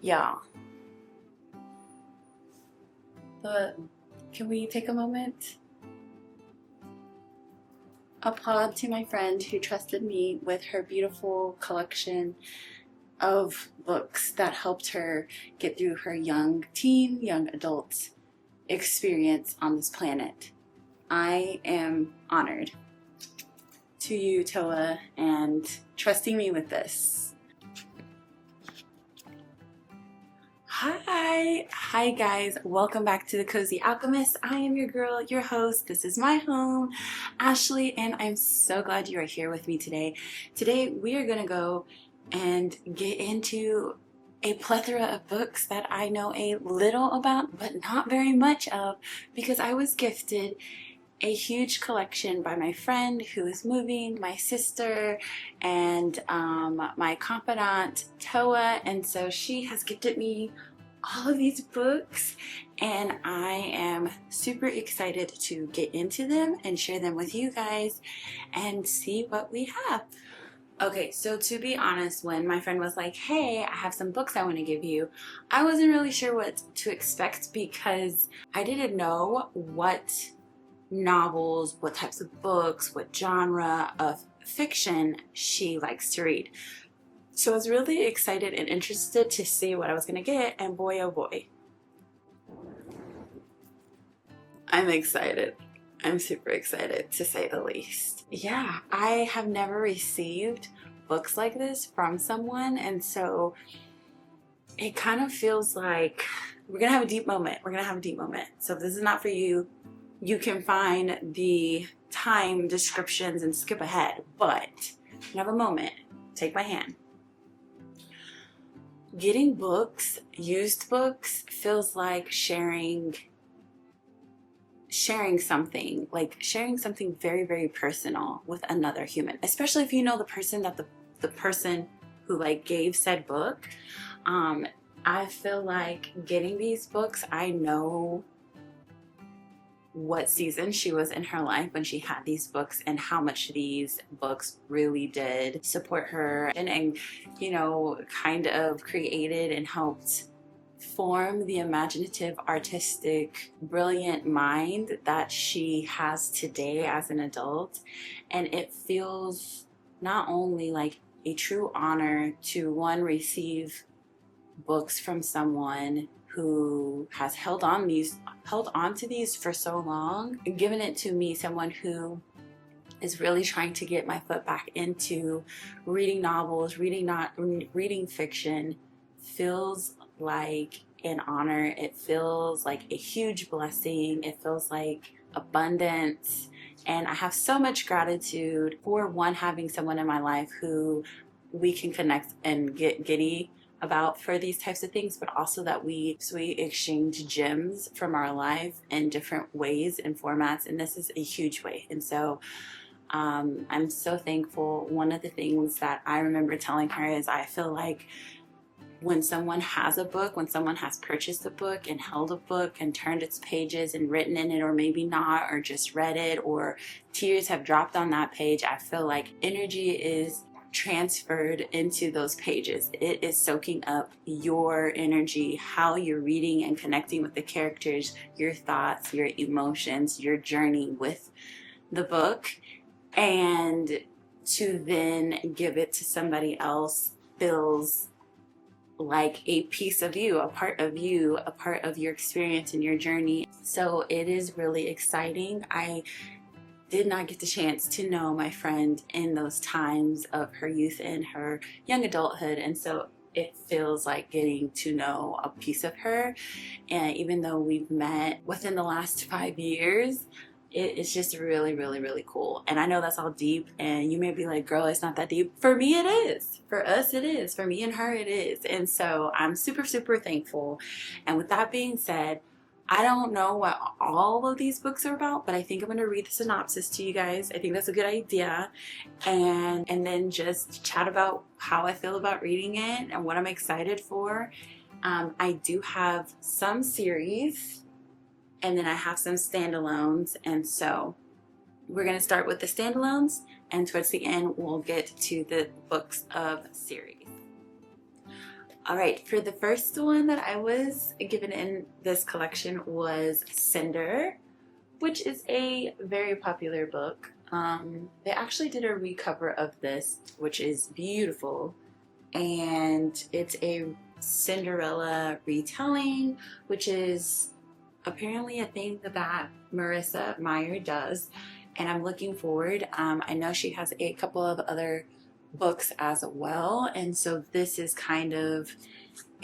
Yeah. But can we take a moment? Applaud to my friend who trusted me with her beautiful collection of books that helped her get through her young teen, young adult experience on this planet. I am honored to you, Towa, and trusting me with this. Hi guys, welcome back to the Cozy Alchemist. I am your girl, your host. This is my home, Ashley, and I'm so glad you are here with me today. Today we are gonna go and get into a plethora of books that I know a little about, but not very much of, because I was gifted a huge collection by my friend who is moving, my sister, and my confidant, Towa, and so she has gifted me all of these books, and I am super excited to get into them and share them with you guys and see what we have. Okay, so to be honest, when my friend was like, hey, I have some books I want to give you, I wasn't really sure what to expect because I didn't know what novels, what types of books, what genre of fiction she likes to read. So I was really excited and interested to see what I was going to get, and boy oh boy, I'm excited. I'm super excited, to say the least. Yeah, I have never received books like this from someone, and so it kind of feels like we're gonna have a deep moment. So if this is not for you, you can find the time descriptions and skip ahead, but you have a moment, take my hand. Getting books, used books, feels like sharing something, very, very personal with another human, especially if you know the person that the person who like gave said book. I feel like getting these books, I know what season she was in her life when she had these books and how much these books really did support her and you know, kind of created and helped form the imaginative, artistic, brilliant mind that she has today as an adult. And it feels not only like a true honor to receive books from someone who has held on to these for so long, given it to me, someone who is really trying to get my foot back into reading novels, reading fiction, feels like an honor. It feels like a huge blessing. It feels like abundance. And I have so much gratitude for having someone in my life who we can connect and get giddy about for these types of things, but also that we exchange gems from our life in different ways and formats, and this is a huge way. And so I'm so thankful. One of the things that I remember telling her is I feel like when someone has a book, when someone has purchased a book and held a book and turned its pages and written in it, or maybe not, or just read it, or tears have dropped on that page, I feel like energy is transferred into those pages. It is soaking up your energy, how you're reading and connecting with the characters, your thoughts, your emotions, your journey with the book. And to then give it to somebody else feels like a piece of you, a part of your experience and your journey. So it is really exciting. I did not get the chance to know my friend in those times of her youth and her young adulthood, and so it feels like getting to know a piece of her. And even though we've met within the last 5 years, it's just really, really, really cool. And I know that's all deep, and you may be like, girl, it's not that deep. For me it is. For us it is. For me and her it is. And so I'm super, super thankful. And with that being said, I don't know what all of these books are about, but I think I'm going to read the synopsis to you guys. I think that's a good idea. And then just chat about how I feel about reading it and what I'm excited for. I do have some series, and then I have some standalones. And so we're going to start with the standalones, and towards the end, we'll get to the books of series. All right, for the first one that I was given in this collection was Cinder, which is a very popular book. They actually did a recover of this, which is beautiful, and it's a Cinderella retelling, which is apparently a thing that Marissa Meyer does, and I'm looking forward. I know she has a couple of other books as well, and so this is kind of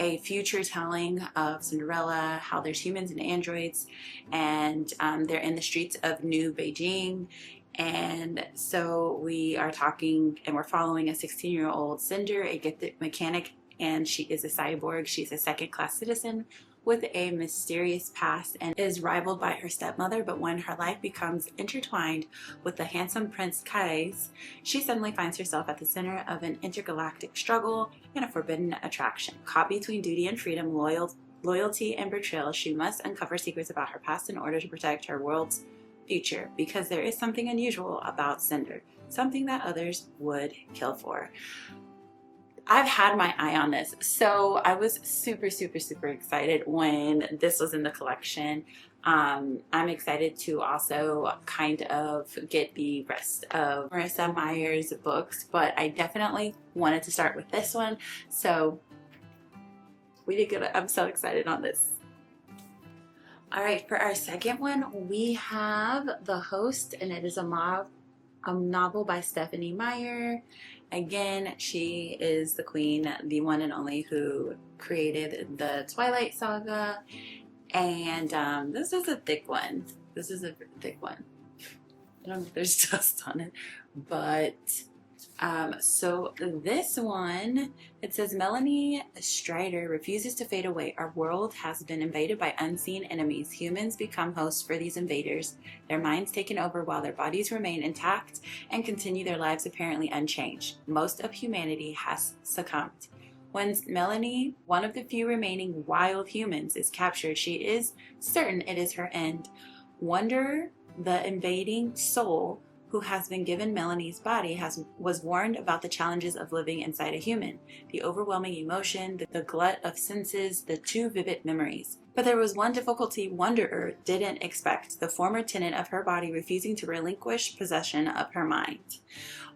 a future telling of Cinderella, how there's humans and androids, and they're in the streets of New Beijing. And so we are talking and we're following a 16-year-old Cinder, a gifted mechanic, and she is a cyborg. She's a second-class citizen with a mysterious past and is rivaled by her stepmother, but when her life becomes intertwined with the handsome Prince Cary's, she suddenly finds herself at the center of an intergalactic struggle and a forbidden attraction. Caught between duty and freedom, loyalty and betrayal, she must uncover secrets about her past in order to protect her world's future, because there is something unusual about Cinder, something that others would kill for. I've had my eye on this, so I was super excited when this was in the collection. I'm excited to also kind of get the rest of Marissa Meyer's books, but I definitely wanted to start with this one, so we did good. I'm so excited on this. All right, for our second one, we have The Host, and it is a novel by Stephenie Meyer. Again, she is the queen, the one and only, who created the Twilight Saga. And this is a thick one. This is a thick one. I don't know if there's dust on it. But, so this one, it says, Melanie Strider refuses to fade away. Our world has been invaded by unseen enemies. Humans become hosts for these invaders, their minds taken over while their bodies remain intact and continue their lives apparently unchanged. Most of humanity has succumbed. When Melanie, one of the few remaining wild humans, is captured, she is certain it is her end. Wonder, the invading soul who has been given Melanie's body, was warned about the challenges of living inside a human, the overwhelming emotion, the glut of senses, the too vivid memories. But there was one difficulty Wanderer didn't expect, the former tenant of her body refusing to relinquish possession of her mind.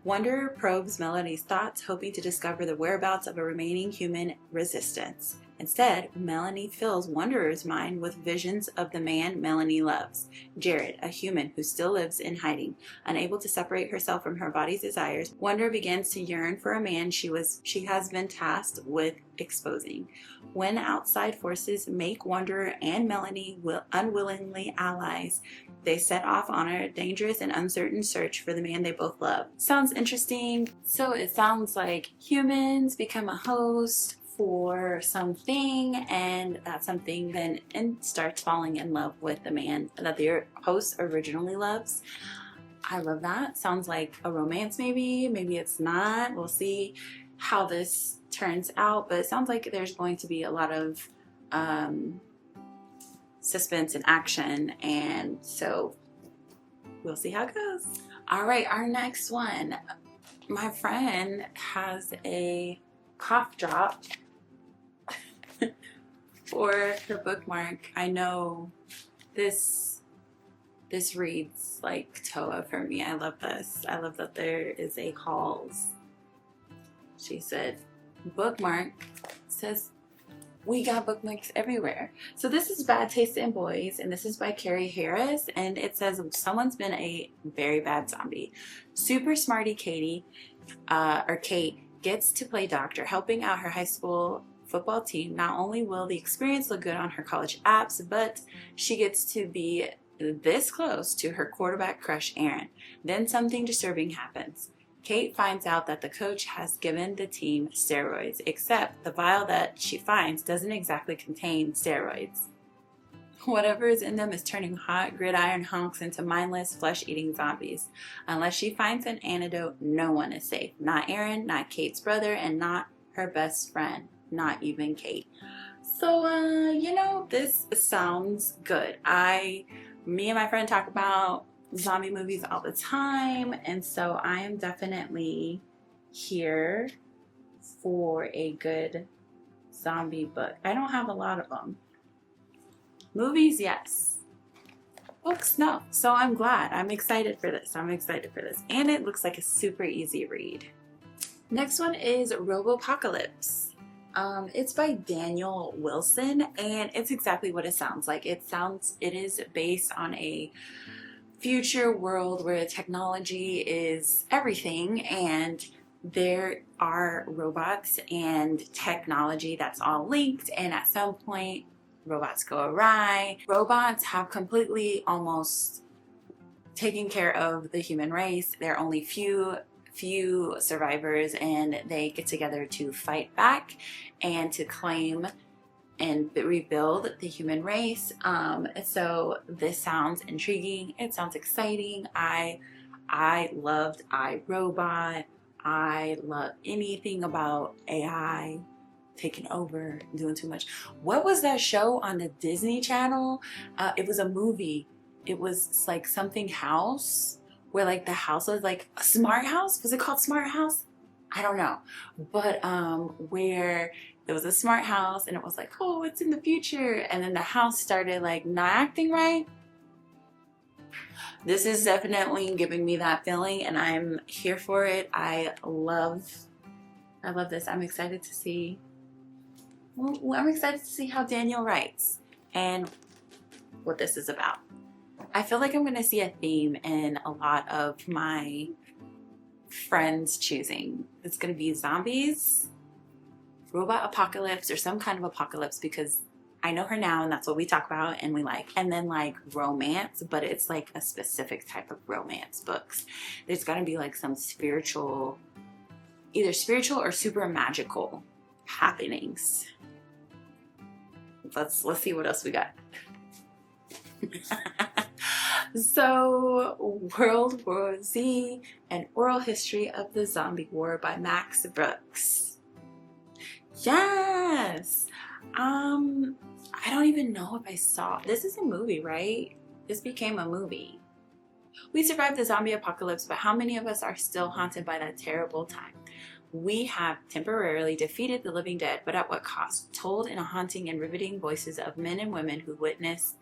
Wanderer probes Melanie's thoughts, hoping to discover the whereabouts of a remaining human resistance. Instead, Melanie fills Wanderer's mind with visions of the man Melanie loves, Jared, a human who still lives in hiding. Unable to separate herself from her body's desires, Wanderer begins to yearn for a man she has been tasked with exposing. When outside forces make Wanderer and Melanie unwillingly allies, they set off on a dangerous and uncertain search for the man they both love. Sounds interesting. So it sounds like humans become a host for something, and that something then starts falling in love with the man that their host originally loves. I love that. Sounds like a romance, maybe it's not. We'll see how this turns out, but it sounds like there's going to be a lot of suspense and action, and so we'll see how it goes. All right, our next one. My friend has a cough drop for her bookmark. I know this reads like Towa for me. I love this. I love that there is a calls. She said, bookmark. Says, we got bookmarks everywhere. So this is Bad Taste in Boys, and this is by Carrie Harris, and it says, someone's been a very bad zombie. Super smarty Kate gets to play doctor, helping out her high school football team. Not only will the experience look good on her college apps, but she gets to be this close to her quarterback crush, Aaron. Then something disturbing happens. Kate finds out that the coach has given the team steroids, except the vial that she finds doesn't exactly contain steroids. Whatever is in them is turning hot gridiron hunks into mindless, flesh-eating zombies. Unless she finds an antidote, no one is safe. Not Aaron, not Kate's brother, and not her best friend. Not even Kate. So, this sounds good. Me and my friend talk about zombie movies all the time, and so I am definitely here for a good zombie book. I don't have a lot of them. Movies, yes. Books, no. So I'm glad. I'm excited for this. I'm excited for this. And it looks like a super easy read. Next one is Robopocalypse. It's by Daniel Wilson, and it's exactly what it sounds like. It is based on a future world where technology is everything, and there are robots and technology that's all linked, and at some point robots go awry. Robots have completely almost taken care of the human race. There are only few survivors, and they get together to fight back and to claim and rebuild the human race. So this sounds intriguing. It sounds exciting. I loved iRobot. I love anything about AI taking over, doing too much. What was that show on the Disney Channel? It was a movie. It was like something house, where like the house was like a smart house. Was it called Smart House? I don't know. But where there was a smart house, and it was like, oh, it's in the future. And then the house started like not acting right. This is definitely giving me that feeling, and I'm here for it. I love this. I'm excited to see. Well, I'm excited to see how Daniel writes and what this is about. I feel like I'm going to see a theme in a lot of my friends choosing. It's going to be zombies, robot apocalypse, or some kind of apocalypse, because I know her now and that's what we talk about and we like. And then like romance, but it's like a specific type of romance books. There's got to be like some spiritual, either spiritual or super magical happenings. Let's see what else we got. So, World War Z, An Oral History of the Zombie War by Max Brooks. Yes! I don't even know if I saw, this is a movie, right? This became a movie. We survived the zombie apocalypse, but how many of us are still haunted by that terrible time? We have temporarily defeated the living dead, but at what cost? Told in a haunting and riveting voices of men and women who witnessed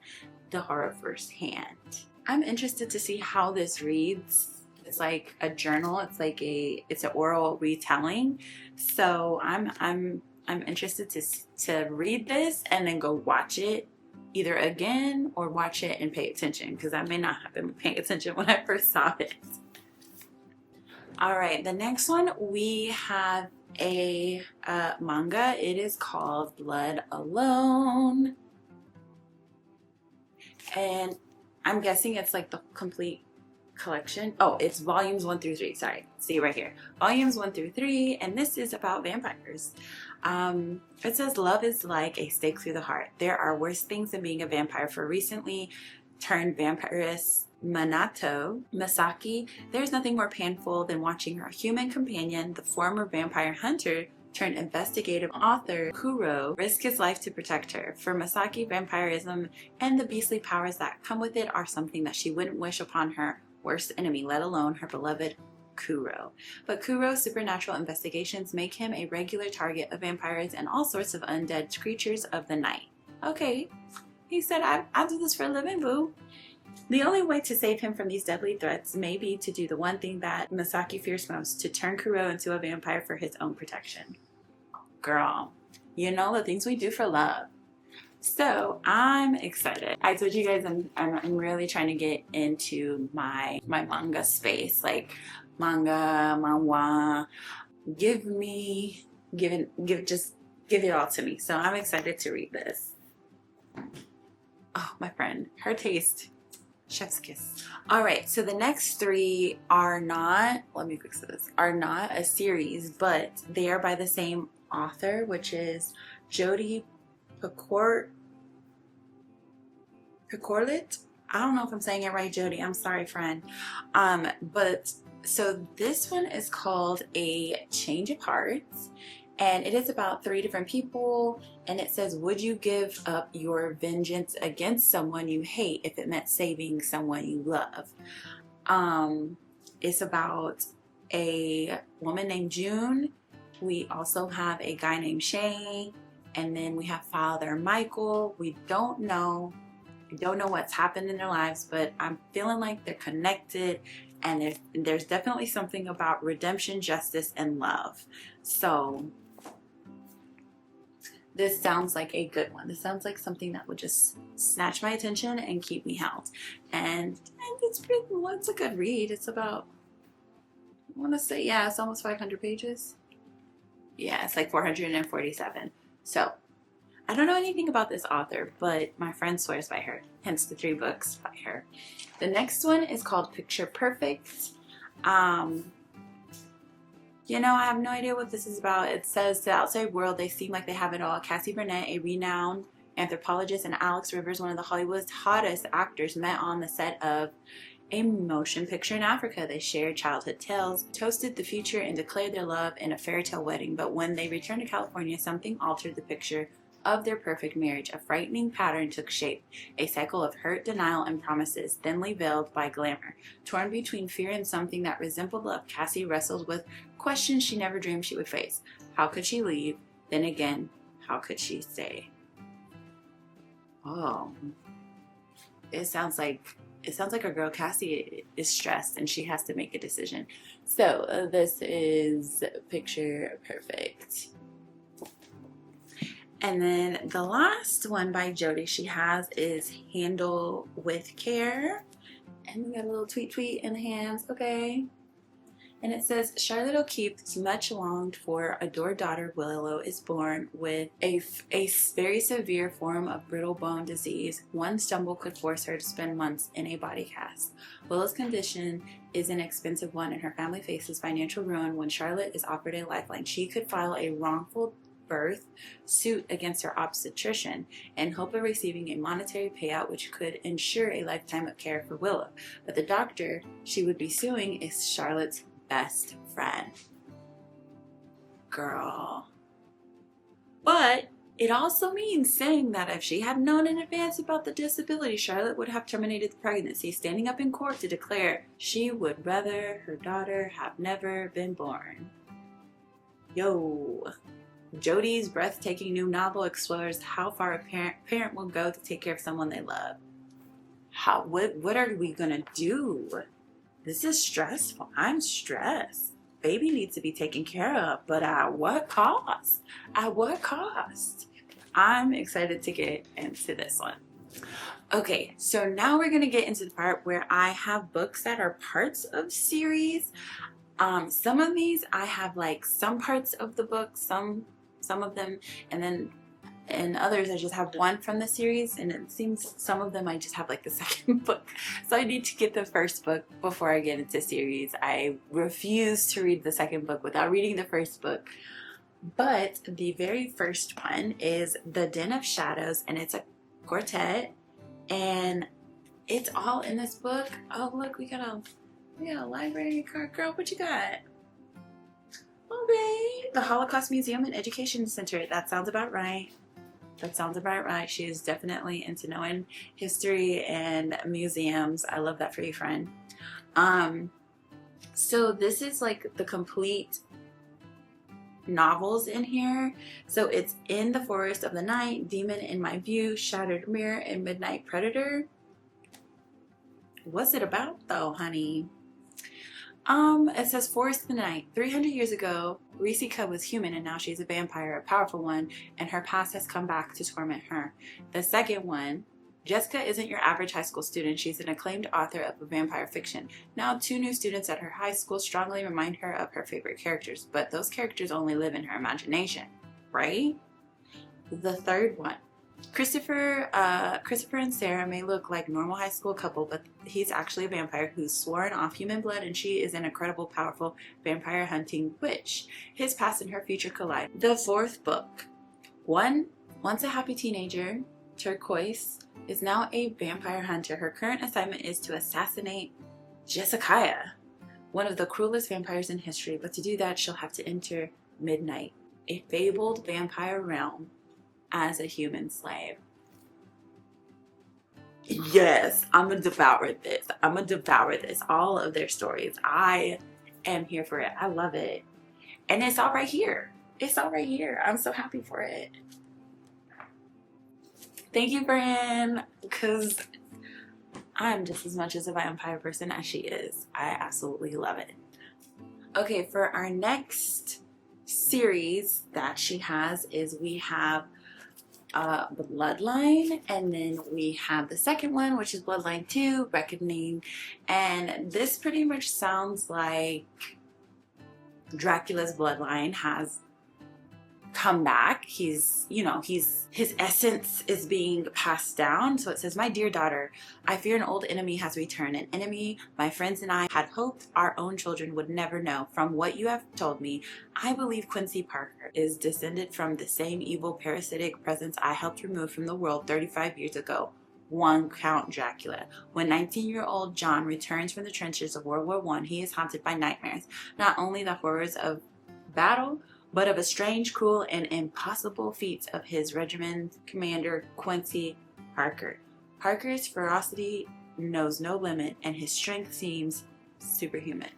the horror firsthand. I'm interested to see how this reads. It's like a journal. It's like it's an oral retelling. So I'm interested to read this and then go watch it either again or watch it and pay attention, because I may not have been paying attention when I first saw it. All right, the next one, we have a manga. It is called Blood Alone. And I'm guessing it's like the complete collection. Oh, it's volumes 1 through 3. Sorry, see right here. Volumes 1 through 3, and this is about vampires. It says, love is like a stake through the heart. There are worse things than being a vampire. For recently turned vampiress Minato Masaki, there's nothing more painful than watching her human companion, the former vampire hunter turned investigative author Kuro, risk his life to protect her. For Masaki, vampirism and the beastly powers that come with it are something that she wouldn't wish upon her worst enemy, let alone her beloved Kuro. But Kuro's supernatural investigations make him a regular target of vampires and all sorts of undead creatures of the night. Okay, he said, I'll do this for a living, boo. The only way to save him from these deadly threats may be to do the one thing that Masaki fears most, to turn Kuro into a vampire for his own protection. Girl, you know the things we do for love. So I'm excited. I told you guys I'm really trying to get into my manga space, like manga, manhwa. Give it all to me. So I'm excited to read this. Oh, my friend, her taste. Chef's kiss. All right, so the next 3 are not, let me fix this, are not a series, but they are by the same author, which is Jodi Picoult. I don't know if I'm saying it right, Jodi. I'm sorry, friend. But so this one is called A Change of Hearts, and it is about 3 different people, and it says, would you give up your vengeance against someone you hate if it meant saving someone you love? It's about a woman named June. We also have a guy named Shane, And then we have Father Michael. We don't know. We don't know what's happened in their lives, but I'm feeling like they're connected. And there's definitely something about redemption, justice, and love. So this sounds like a good one. This sounds like something that would just snatch my attention and keep me held. And it's pretty, well, it's a good read. It's about, I want to say, yeah, it's almost 500 pages. Yeah, it's like 447. So I don't know anything about this author, but my friend swears by her, hence the 3 books by her. The next one is called Picture Perfect. You know, I have no idea what this is about. It says the outside world, they seem like they have it all. Cassie Burnett, a renowned anthropologist, and Alex Rivers, one of the Hollywood's hottest actors, met on the set of a motion picture in Africa. They shared childhood tales, toasted the future, and declared their love in a fairy tale wedding. But when they returned to California, something altered the picture of their perfect marriage. A frightening pattern took shape, a cycle of hurt, denial, and promises, thinly veiled by glamour. Torn between fear and something that resembled love, Cassie wrestled with questions she never dreamed she would face. How could she leave? Then again, how could she stay? Oh, it sounds like our girl Cassie is stressed and she has to make a decision. So this is Picture Perfect. And then the last one by Jodi she has is Handle with Care. And we got a little tweet in the hands, okay? And it says, Charlotte O'Keeffe's much longed for adored daughter Willow is born with a very severe form of brittle bone disease. One stumble could force her to spend months in a body cast. Willow's condition is an expensive one and her family faces financial ruin when Charlotte is offered a lifeline. She could file a wrongful birth suit against her obstetrician in hope of receiving a monetary payout which could ensure a lifetime of care for Willow. But the doctor she would be suing is Charlotte's best friend. Girl. But it also means saying that if she had known in advance about the disability, Charlotte would have terminated the pregnancy, standing up in court to declare she would rather her daughter have never been born. Yo. Jodi's breathtaking new novel explores how far a parent will go to take care of someone they love. What are we gonna do? This is stressful. I'm stressed. Baby needs to be taken care of, but at what cost? At what cost? I'm excited to get into this one. Okay, so now we're gonna get into the part where I have books that are parts of series. Some of these I have like some parts of the book, some of them, and then in others I just have one from the series, and it seems some of them I just have like the second book. So I need to get the first book before I get into series. I refuse to read the second book without reading the first book. But the very first one is The Den of Shadows, and it's a quartet, and it's all in this book. Oh look, we got a library card. Girl, what you got? Okay, the Holocaust Museum and Education Center. That sounds about right. That sounds about right. She is definitely into knowing history and museums. I love that for you, friend. So this is like the complete novels in here. So it's In the Forest of the Night, Demon in My View, Shattered Mirror, and Midnight Predator. What's it about though, honey? It says Forest of the Night. 300 years ago, Risika was human and now she's a vampire, a powerful one, and her past has come back to torment her. The second one, Jessica isn't your average high school student. She's an acclaimed author of vampire fiction. Now 2 new students at her high school strongly remind her of her favorite characters, but those characters only live in her imagination, right? The third one, Christopher and Sarah may look like normal high school couple, but he's actually a vampire who's sworn off human blood, and she is an incredible, powerful vampire hunting witch. His past and her future collide. The fourth book, once a happy teenager, Turquoise is now a vampire hunter. Her current assignment is to assassinate Jessica, one of the cruelest vampires in history, but to do that she'll have to enter Midnight, a fabled vampire realm, as a human slave. Yes, I'm gonna devour this. I'm gonna devour this. All of their stories. I am here for it. I love it. And it's all right here. It's all right here. I'm so happy for it. Thank you, Fran, because I'm just as much as a vampire person as she is. I absolutely love it. Okay, for our next series that she has is we have Bloodline, and then we have the second one, which is Bloodline 2, Reckoning, and this pretty much sounds like Dracula's bloodline has come back. He's, you know, his essence is being passed down. So it says, my dear daughter, I fear an old enemy has returned, an enemy my friends and I had hoped our own children would never know. From what you have told me, I believe Quincy Parker is descended from the same evil parasitic presence I helped remove from the world 35 years ago. One Count Dracula. When 19-year-old John returns from the trenches of World War I, he is haunted by nightmares, not only the horrors of battle, but of a strange, cruel, and impossible feats of his regiment's commander, Quincy Parker. Parker's ferocity knows no limit, and his strength seems superhuman.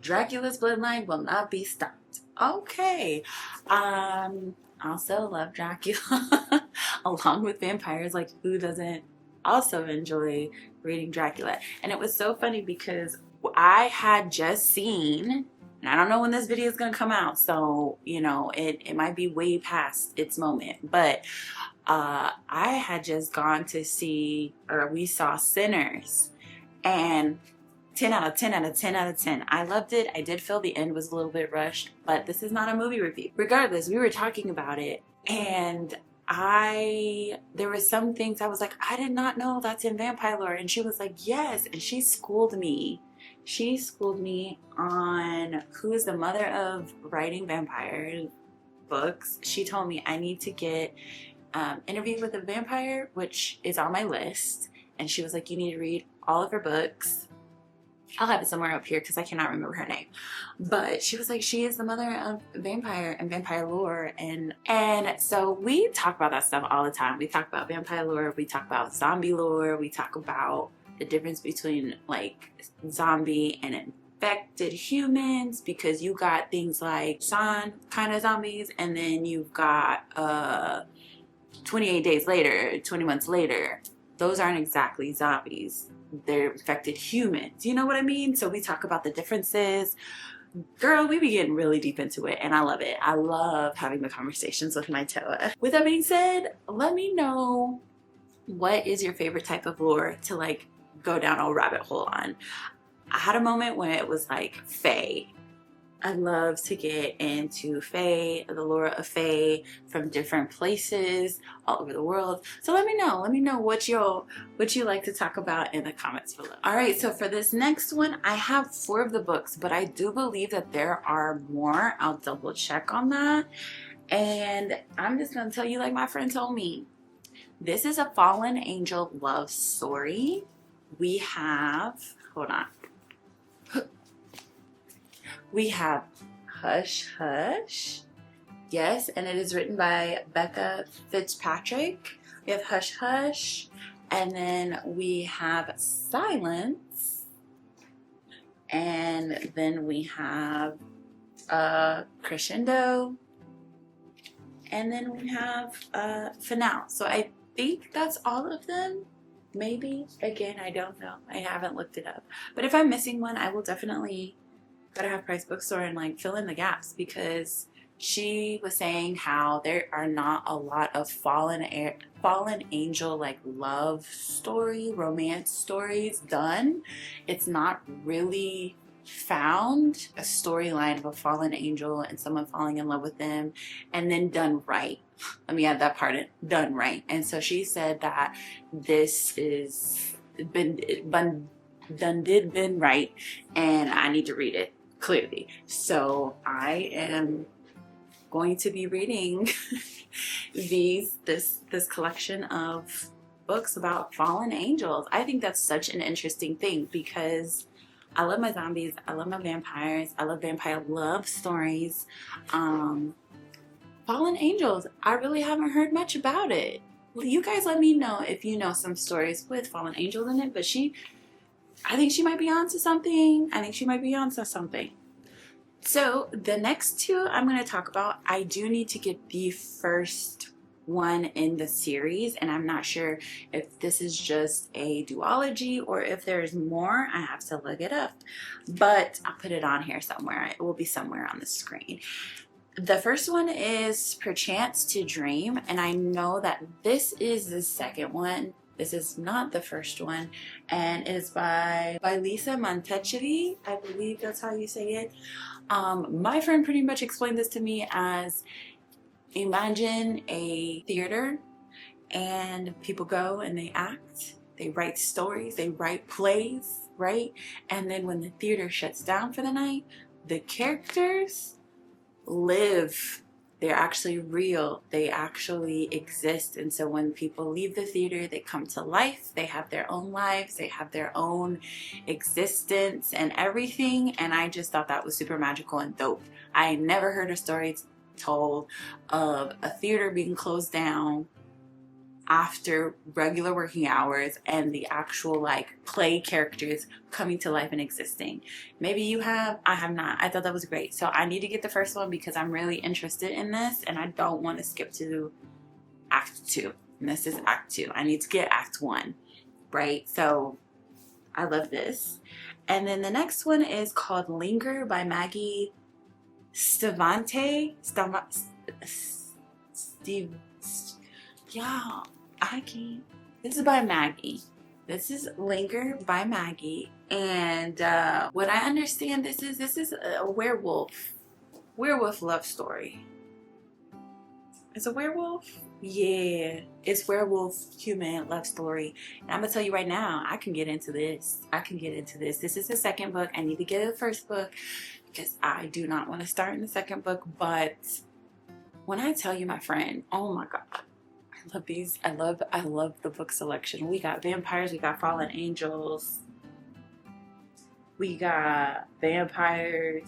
Dracula's bloodline will not be stopped. Okay. Also love Dracula. Along with vampires, like who doesn't also enjoy reading Dracula? And it was so funny because I had just seen, and I don't know when this video is going to come out, so, you know, it might be way past its moment, but I had just gone to see, or we saw Sinners, and 10 out of 10 out of 10 out of 10. I loved it. I did feel the end was a little bit rushed, but this is not a movie review. Regardless, we were talking about it, and there were some things I was like, I did not know that's in vampire lore, and she was like, yes, and she schooled me. She schooled me on who is the mother of writing vampire books. She told me I need to get Interview with a Vampire, which is on my list, and she was like, you need to read all of her books. I'll have it somewhere up here because I cannot remember her name, but she was like, she is the mother of vampire and vampire lore, and so we talk about that stuff all the time. We talk about vampire lore, we talk about zombie lore, we talk about the difference between like zombie and infected humans, because you got things like Sean kind of zombies, and then you've got 28 days later, 20 months later, those aren't exactly zombies, they're infected humans, you know what I mean? So we talk about the differences. Girl, we be getting really deep into it, and I love it. I love having the conversations with my Towa. With that being said, let me know what is your favorite type of lore to like go down a rabbit hole on. I had a moment when it was like Fae. I love to get into Fae, the lore of Fae from different places all over the world. So let me know what you like to talk about in the comments below. All right, so for this next one, I have 4 of the books, but I do believe that there are more. I'll double check on that. And I'm just gonna tell you like my friend told me. This is a fallen angel love story. We have, hold on. We have Hush Hush. Yes, and it is written by Becca Fitzpatrick. We have Hush Hush. And then we have Silence. And then we have Crescendo. And then we have Finale. So I think that's all of them. Maybe. Again, I don't know. I haven't looked it up. But if I'm missing one, I will definitely go to Half Price Bookstore and like fill in the gaps, because she was saying how there are not a lot of fallen angel like love story, romance stories done. It's not really found a storyline of a fallen angel and someone falling in love with them and then done right. Let me add that part in, done right. And so she said that this is been right, and I need to read it clearly. So I am going to be reading this collection of books about fallen angels. I think that's such an interesting thing, because I love my zombies, I love my vampires, I love vampire love stories. Fallen angels, I really haven't heard much about it. Well, you guys let me know if you know some stories with fallen angels in it, but I think she might be onto something. So the next two I'm going to talk about, I do need to get the first one in the series, and I'm not sure if this is just a duology or if there's more. I have to look it up, but I'll put it on here somewhere. It will be somewhere on the screen. The first one is Perchance to Dream, and I know that this is the second one. This is not the first one, and it is by Lisa Mantchev. I believe that's how you say it. My friend pretty much explained this to me as, imagine a theater and people go and they act, they write stories, they write plays, right? And then when the theater shuts down for the night, the characters live. They're actually real. They actually exist. And so when people leave the theater, they come to life. They have their own lives. They have their own existence and everything. And I just thought that was super magical and dope. I never heard a story told of a theater being closed down after regular working hours and the actual like play characters coming to life and existing. Maybe you have, I have not. I thought that was great. So I need to get the first one because I'm really interested in this and I don't want to skip to Act 2. And this is Act 2. I need to get Act 1, right? So I love this. And then the next one is called Linger by Maggie Stiefvater. Yeah, I can't. This is by Maggie. This is Linger by Maggie. And what I understand, this is a werewolf love story. It's a werewolf? Yeah, it's werewolf human love story. And I'm gonna tell you right now, I can get into this. This is the second book. I need to get the first book because I do not want to start in the second book. But when I tell you, my friend, oh my God, I love these. I love the book selection. We got vampires, we got fallen angels, we got vampires,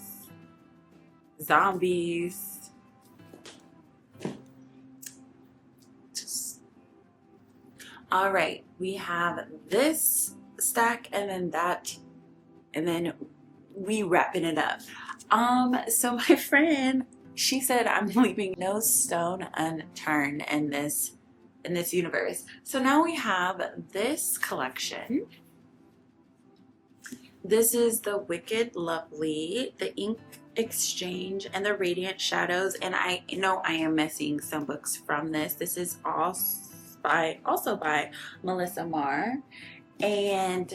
zombies. All right, we have this stack and then that, and then we wrapping it up. So my friend, she said I'm leaving no stone unturned in this universe. So now we have this collection. This is the Wicked Lovely, the Ink Exchange, and the Radiant Shadows. And I know I am missing some books from this. This is also by Melissa Marr, and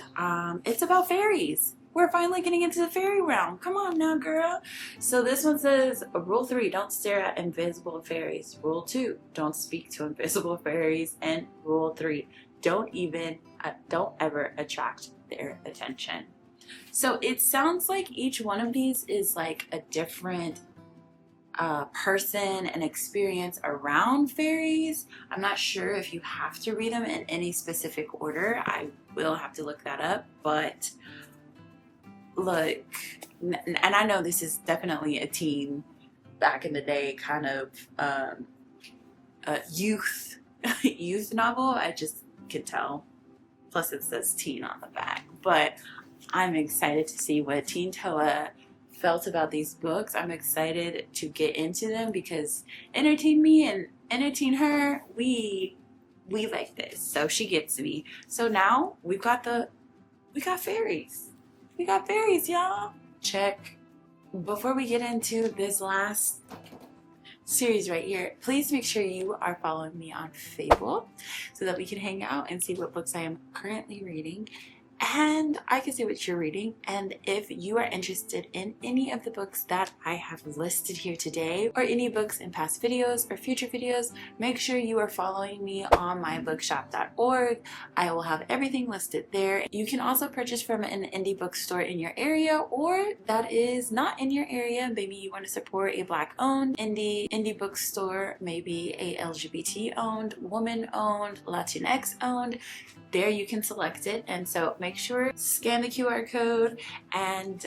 it's about fairies. We're finally getting into the fairy realm. Come on now, girl. So this one says, Rule 3, don't stare at invisible fairies. Rule 2, don't speak to invisible fairies. And Rule 3, don't ever attract their attention. So it sounds like each one of these is like a different person and experience around fairies. I'm not sure if you have to read them in any specific order. I will have to look that up, but look, and I know this is definitely a teen, back in the day kind of youth novel. I just could tell. Plus it says teen on the back. But I'm excited to see what Teen Towa felt about these books. I'm excited to get into them because entertain me and entertain her, we like this. So she gets me. So now we got fairies. We got fairies, y'all. Check. Before we get into this last series right here, please make sure you are following me on Facebook so that we can hang out and see what books I am currently reading. And I can see what you're reading. And if you are interested in any of the books that I have listed here today, or any books in past videos or future videos, make sure you are following me on mybookshop.org. I will have everything listed there. You can also purchase from an indie bookstore in your area, or that is not in your area. Maybe you want to support a Black-owned indie bookstore, maybe a LGBT-owned, woman-owned, Latinx-owned. There you can select it, and so make sure scan the QR code and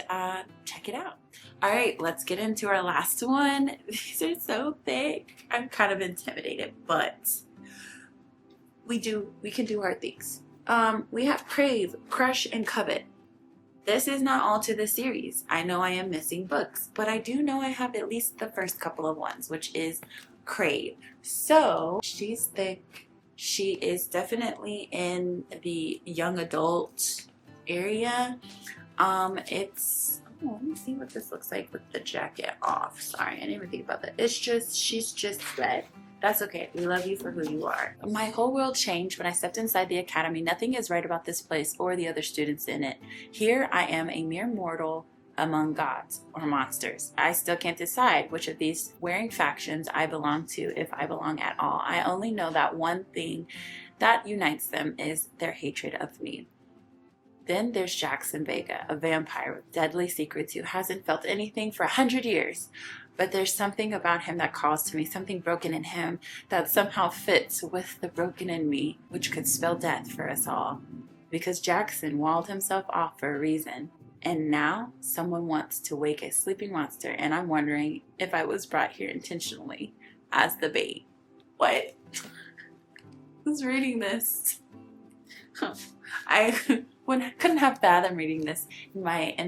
check it out. All right, let's get into our last one. These are so thick. I'm kind of intimidated, but we can do hard things. We have Crave, Crush, and Covet. This is not all to the series. I know I am missing books, but I do know I have at least the first couple of ones, which is Crave. So she's thick. She is definitely in the young adult area. It's, oh, let me see what this looks like with the jacket off. Sorry, I didn't even think about that. It's just, she's just red. That's okay. We love you for who you are. My whole world changed when I stepped inside the academy. Nothing is right about this place or the other students in it. Here I am, a mere mortal among gods or monsters. I still can't decide which of these warring factions I belong to, if I belong at all. I only know that one thing that unites them is their hatred of me. Then there's Jackson Vega, a vampire with deadly secrets who hasn't felt anything for 100 years. But there's something about him that calls to me, something broken in him that somehow fits with the broken in me, which could spell death for us all. Because Jackson walled himself off for a reason. And now someone wants to wake a sleeping monster, and I'm wondering if I was brought here intentionally as the bait. What? Who's reading this? I couldn't have fathomed reading this in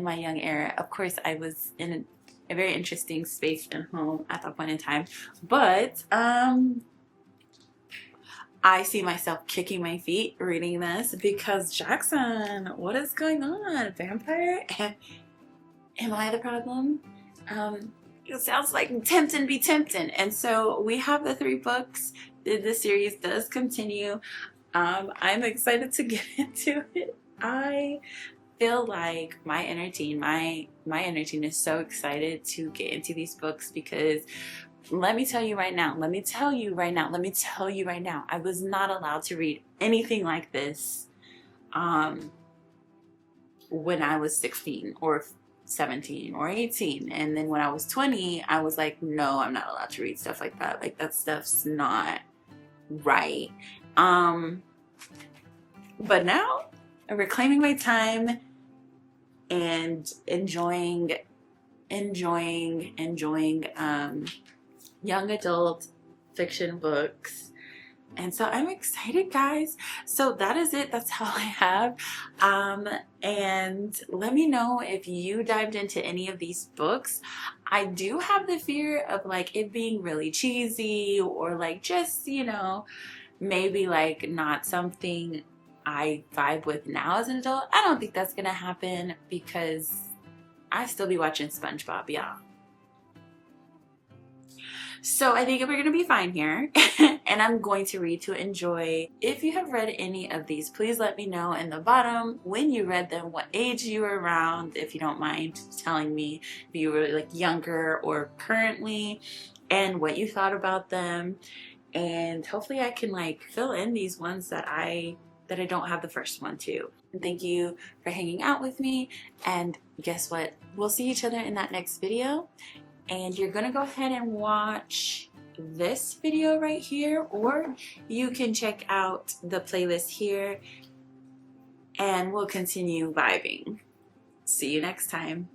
my young era. Of course, I was in a very interesting space and home at that point in time, but I see myself kicking my feet reading this because Jackson, what is going on? Vampire? Am I the problem? It sounds like tempting be tempting. And so we have the 3 books. The series does continue. I'm excited to get into it. I feel like my inner teen is so excited to get into these books because let me tell you right now, I was not allowed to read anything like this when I was 16 or 17 or 18. And then when I was 20, I was like, no, I'm not allowed to read stuff like that. Like, that stuff's not right. But now I'm reclaiming my time and enjoying young adult fiction books. And so I'm excited, guys. So that is it. That's all I have. And let me know if you dived into any of these books. I do have the fear of like it being really cheesy or like just, you know, maybe like not something I vibe with now as an adult. I don't think that's gonna happen because I still be watching SpongeBob, y'all. So I think we're gonna be fine here. And I'm going to read to enjoy. If you have read any of these, please let me know in the bottom when you read them, what age you were around, if you don't mind telling me if you were like younger or currently, and what you thought about them. And hopefully I can like fill in these ones that I don't have the first one to. And thank you for hanging out with me. And guess what? We'll see each other in that next video. And you're gonna go ahead and watch this video right here, or you can check out the playlist here and we'll continue vibing. See you next time.